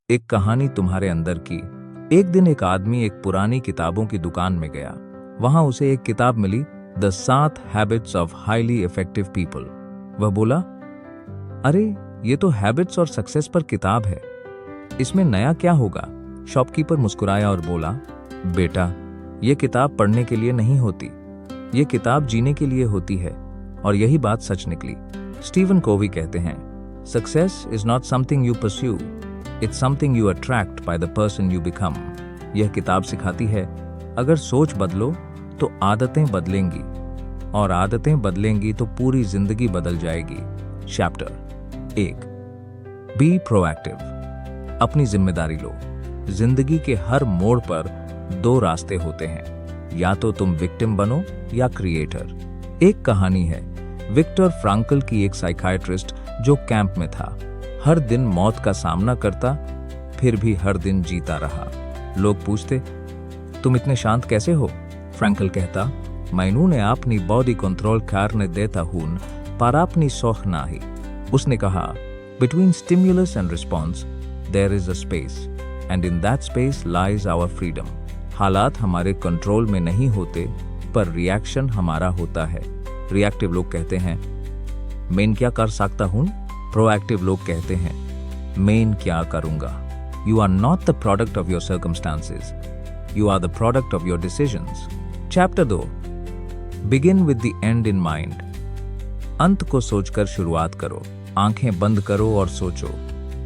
एक कहानी तुम्हारे अंदर की। एक दिन एक आदमी एक पुरानी किताबों की दुकान में गया। वहां उसे एक किताब मिली, the 7 habits of highly effective people. वह बोला, अरे ये तो हैबिट्स और सक्सेस पर किताब है, इसमें नया क्या होगा। शॉपकीपर मुस्कुराया और बोला, बेटा ये किताब पढ़ने के लिए नहीं होती, ये किताब जीने के लिए होती है। और यही बात सच निकली। स्टीवन कोवी कहते हैं, success is not something you pursue, it's something you attract by the person you become. यह किताब सिखाती है, अगर सोच बदलो तो आदतें बदलेंगी, और आदतें बदलेंगी तो पूरी जिंदगी बदल जाएगी। Chapter 1, be proactive. अपनी जिम्मेदारी लो। जिंदगी के हर मोड़ पर 2 रास्ते होते हैं, या तो तुम विक्टिम बनो या क्रिएटर। एक कहानी है विक्टर फ्रांकल की, एक साइकाइट्रिस्ट जो कैंप में था। हर दिन मौत का सामना करता, फिर भी हर दिन जीता रहा। लोग पूछते, तुम इतने शांत कैसे हो? फ्रैंकल कहता, मैंने अपनी बॉडी कंट्रोल करने देता हूं, पर अपनी शौक नहीं। उसने कहा, between stimulus and response there is a space, and in that space lies our freedom. हालात हमारे कंट्रोल में नहीं होते, पर रिएक्शन हमारा होता है। रिएक्टिव लोग कहते हैं, मैं क्या कर सकता हूं? प्रोएक्टिव लोग कहते हैं, मैं क्या करूंगा। You are not the product of your circumstances, you are the product of your decisions. Chapter 2, begin with the end in mind. अंत को सोचकर शुरुआत करो। आंखें बंद करो और सोचो,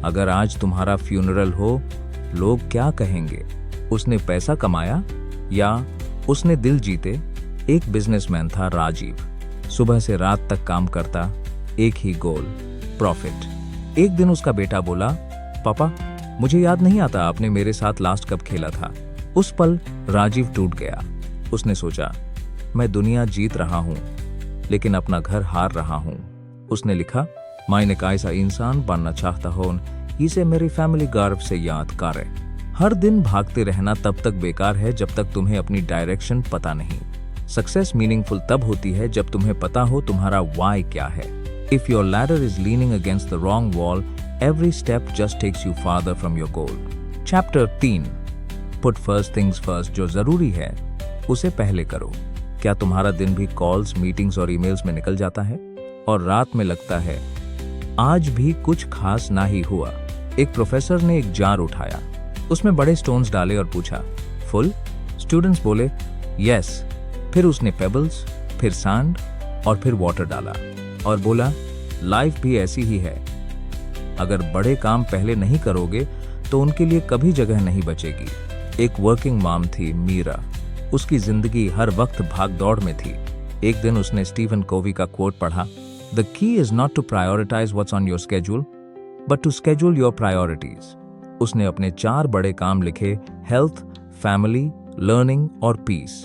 अगर आज तुम्हारा फ्यूनरल हो, लोग क्या कहेंगे? उसने पैसा कमाया या उसने दिल जीते? एक बिजनेसमैन था राजीव, सुबह से रात तक काम करता, एक ही गोल, प्रॉफिट। एक दिन उसका बेटा बोला, पापा मुझे याद नहीं आता आपने मेरे साथ लास्ट कब खेला था। उस पल राजीव टूट गया। उसने सोचा, मैं दुनिया जीत रहा हूं, लेकिन अपना घर हार रहा हूं। उसने लिखा, मैं एक ऐसा इंसान बनना चाहता हूं, इसे मेरी फैमिली गर्व से याद करे। हर दिन भागते रहना तब तक बेकार है जब तक तुम्हें अपनी डायरेक्शन पता नहीं। सक्सेस मीनिंगफुल तब होती है जब तुम्हें पता हो तुम्हारा वाई क्या है। If your ladder is leaning against the wrong wall, every step just takes you farther from your goal. Chapter 3, Put first things first. जो जरूरी है उसे पहले करो। क्या तुम्हारा दिन भी कॉल्स, मीटिंग्स और ईमेल्स में निकल जाता है और रात में लगता है आज भी कुछ खास ना ही हुआ? एक प्रोफेसर ने एक जार उठाया, उसमें बड़े स्टोन्स डाले और पूछा, फुल? स्टूडेंट्स बोले, यस। फिर उसने पेबल्स, फिर सैंड और फिर वाटर डाला और बोला, लाइफ भी ऐसी ही है। अगर बड़े काम पहले नहीं करोगे तो उनके लिए कभी जगह नहीं बचेगी। एक वर्किंग मॉम थी मीरा। उसकी जिंदगी हर वक्त भाग दौड़ में थी। एक दिन उसने स्टीवन कोवी का कोट पढ़ा, the key is not to prioritise what's on your schedule, but to schedule your priorities. उसने अपने 4 बड़े काम लिखे, हेल्थ, फैमिली, लर्निंग और पीस,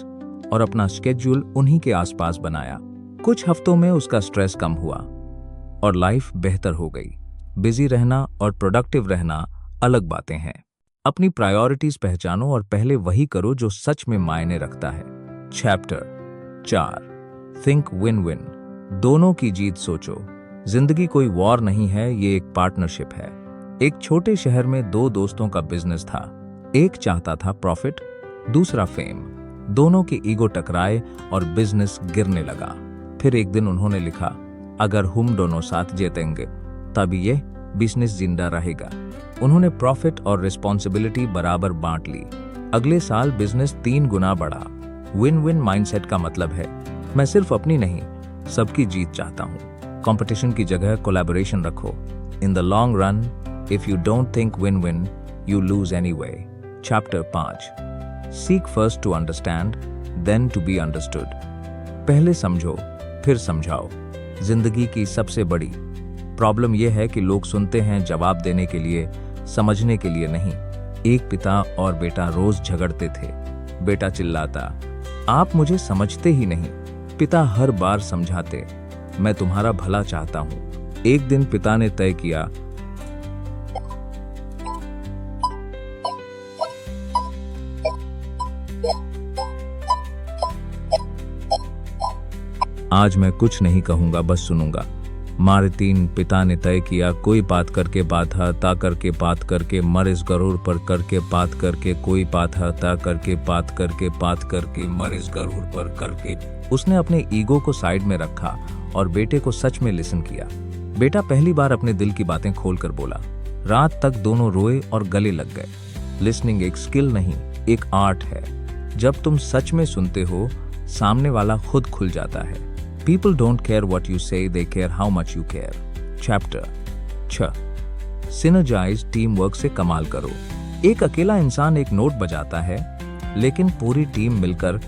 और अपना स्केड्यूल उन्हीं के आसपास बनाया। कुछ हफ्तों में उसका स्ट्रेस कम हुआ और लाइफ बेहतर हो गई। बिजी रहना और प्रोडक्टिव रहना अलग बातें हैं। अपनी प्रायोरिटीज पहचानो और पहले वही करो जो सच में मायने रखता है। Chapter 4, think win win. दोनों की जीत सोचो। जिंदगी कोई वॉर नहीं है, ये एक पार्टनरशिप है। एक छोटे शहर में 2 दोस्तों का बिजनेस था। एक चाहता था प्रॉफिट, दूसरा फेम। दोनों के ईगो टकराए और बिजनेस गिरने लगा। फिर एक दिन उन्होंने लिखा, अगर हम दोनों साथ जीतेंगे तब ये बिजनेस जिंदा रहेगा। उन्होंने प्रॉफिट और रिस्पॉन्सिबिलिटी बराबर बांट ली। अगले साल बिजनेस 3 गुना बढ़ा। विन विन माइंडसेट का मतलब है, मैं सिर्फ अपनी नहीं, सबकी जीत चाहता हूं। कंपटीशन की जगह कोलैबोरेशन रखो। In the long run, if you don't think win win, you lose anyway. Chapter 5, seek first to understand, then to be understood. पहले समझो फिर समझाओ। जिंदगी की सबसे बड़ी प्रॉब्लम यह है कि लोग सुनते हैं जवाब देने के लिए, समझने के लिए नहीं। एक पिता और बेटा रोज झगड़ते थे। बेटा चिल्लाता, आप मुझे समझते ही नहीं। पिता हर बार समझाते, मैं तुम्हारा भला चाहता हूं। एक दिन पिता ने तय किया, आज मैं कुछ नहीं कहूंगा, बस सुनूंगा। मारे तीन पिता ने तय किया, कोई बात करके बाधा ता करके बात करके मर इस गरुड़ पर करके बात करके, कोई बाधा ता करके बात करके मर इस गरुड़ पर करके। उसने अपने ईगो को साइड में रखा और बेटे को सच में लिसन किया। बेटा पहली बार अपने दिल की बातें खोलकर बोला। रात तक दोनों रोए और गले लग गए। लिसनिंग एक स्किल नहीं, एक आर्ट है। जब तुम सच में सुनते हो, सामने वाला खुद खुल जाता है। People don't care what you say, they care how much you care. Chapter 6 Synergize teamwork से कमाल करो। एक अकेला इंसान एक नोट बजाता है, लेकिन पूरी टीम मिलकर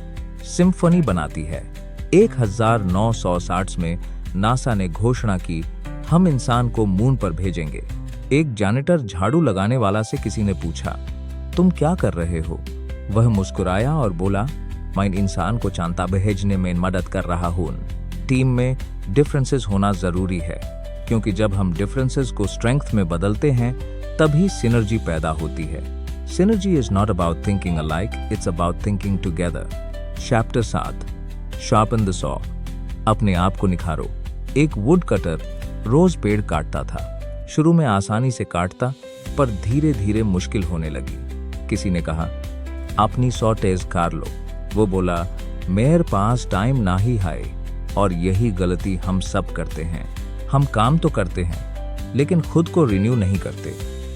सिम्फनी बनाती है। 1960 में नासा ने घोषणा की, हम इंसान को मून पर भेजेंगे। एक जैनिटर झाड़ू लगाने वाला से किसी ने पूछा, तुम क्या कर रहे हो? वह मुस्कुराया और बोला, मैं इंसान को चांदा भेजने में मदद कर रहा हूँ। टीम में डिफरेंसेस होना जरूरी है, क्योंकि जब हम डिफरेंसेस को स्ट्रेंथ में बदलते हैं, तभी सिनर्जी पैदा होती है। Synergy is not about thinking alike, it's about thinking together. Chapter 7 sharpen the saw. अपने आप को निखारो। एक वुड कटर रोज पेड़ काटता था। शुरू में आसानी से काटता, पर धीरे धीरे मुश्किल होने लगी। किसी ने कहा, अपनी सॉ तेज कर लो। वो बोला, मेरे पास टाइम ना ही है। और यही गलती हम सब करते हैं। हम काम तो करते हैं, लेकिन खुद को रिन्यू नहीं करते।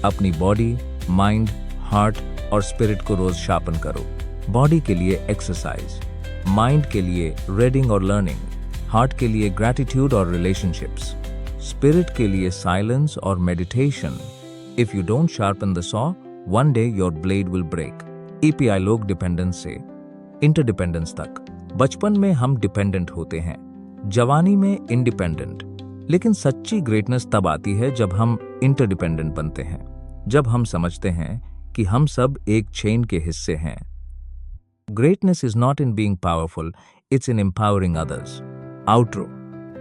अपनी बॉडी, माइंड, हार्ट और स्पिरिट को रोज शार्पन करो। बॉडी के लिए एक्सरसाइज, माइंड के लिए रीडिंग और लर्निंग, हार्ट के लिए ग्रैटिट्यूड और रिलेशनशिप्स, स्पिरिट के लिए साइलेंस और meditation. If you don't sharpen the saw, one day your blade will break. EPI लोग डिपेंडेंस से इंटरडिपेंडेंस तक। बचपन में हम डिपेंडेंट होते हैं, जवानी में इंडिपेंडेंट। लेकिन सच्ची ग्रेटनेस तब आती है जब हम इंटरडिपेंडेंट बनते हैं, जब हम समझते हैं कि हम सब एक चेन के हिस्से हैं। Greatness is not in being powerful, it's in empowering others. Outro.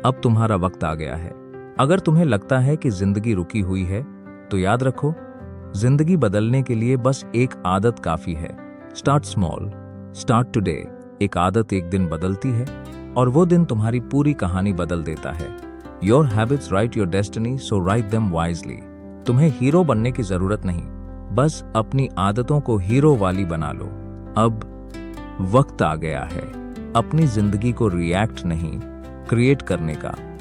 अब तुम्हारा वक्त आ गया है। अगर तुम्हें लगता है कि जिंदगी रुकी हुई है, तो याद रखो, जिंदगी बदलने के लिए बस एक आदत काफी है। Start small, start today. एक आदत एक दिन बदलती है, और वो दिन तुम्हारी पूरी कहानी बदल देता है। Your habits right your destiny, so write them wisely. तुम्हें हीरो बनने की जरूरत नहीं, बस अपनी आदतों को हीरो वाली बना लो। अब वक्त आ गया है अपनी जिंदगी को रिएक्ट नहीं, क्रिएट करने का।